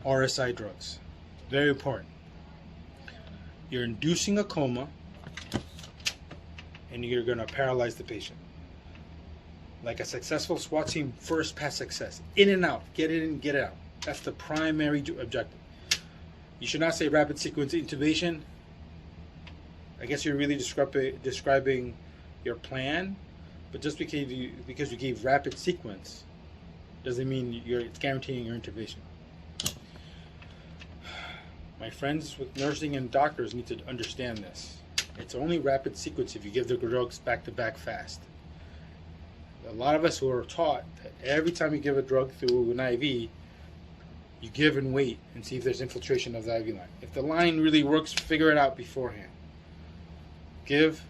RSI drugs. Very important. You're inducing a coma and you're going to paralyze the patient. Like a successful SWAT team, first pass success. In and out. Get it in, get it out. That's the primary objective. You should not say rapid sequence intubation. I guess you're really describing your plan, but just because you gave rapid sequence doesn't mean it's guaranteeing your intubation. My friends with nursing and doctors need to understand this. It's only rapid sequence if you give the drugs back to back fast. A lot of us who are taught that every time you give a drug through an IV, you give and wait and see if there's infiltration of the IV line. If the line really works, figure it out beforehand. Give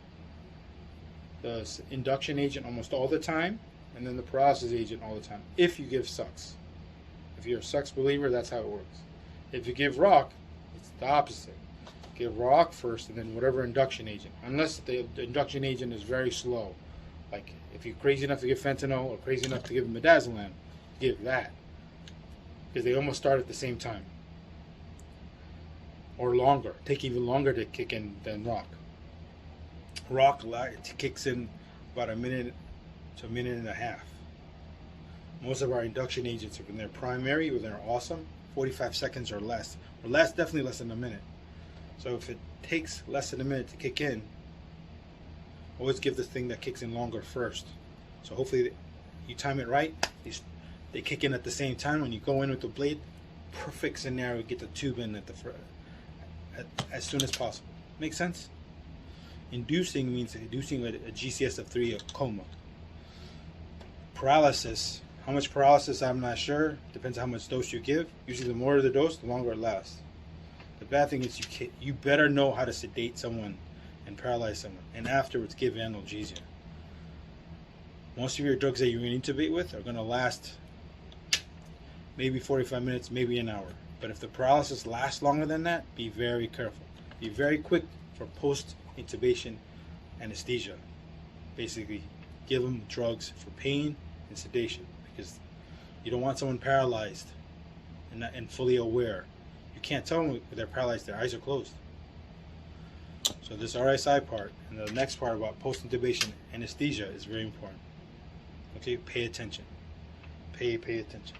the induction agent almost all the time, and then the paralysis agent all the time, if you give sucks. If you're a sucks believer, that's how it works. If you give rock, it's the opposite. Give rock first, and then whatever induction agent. Unless the induction agent is very slow. Like, if you're crazy enough to give fentanyl or crazy enough to give midazolam, give that. Because they almost start at the same time. Or longer. Take even longer to kick in than rock. Rock kicks in about a minute to a minute and a half. Most of our induction agents, when they're primary, when they're awesome, 45 seconds or less. Or definitely less than a minute. So if it takes less than a minute to kick in, always give the thing that kicks in longer first. So hopefully you time it right. They kick in at the same time. When you go in with the blade, perfect scenario, get the tube in as soon as possible. Make sense? Inducing means inducing a GCS of 3, a coma. Paralysis. How much paralysis, I'm not sure. Depends on how much dose you give. Usually the more the dose, the longer it lasts. The bad thing is you better know how to sedate someone and paralyze someone, and afterwards give analgesia. Most of your drugs that you're going to intubate with are going to last maybe 45 minutes, maybe an hour. But if the paralysis lasts longer than that, be very careful. Be very quick for post-intubation anesthesia. Basically, give them drugs for pain and sedation, because you don't want someone paralyzed and fully aware. You can't tell them they're paralyzed, their eyes are closed. So this RSI part and the next part about post-intubation anesthesia is very important. Okay, pay attention. Pay attention.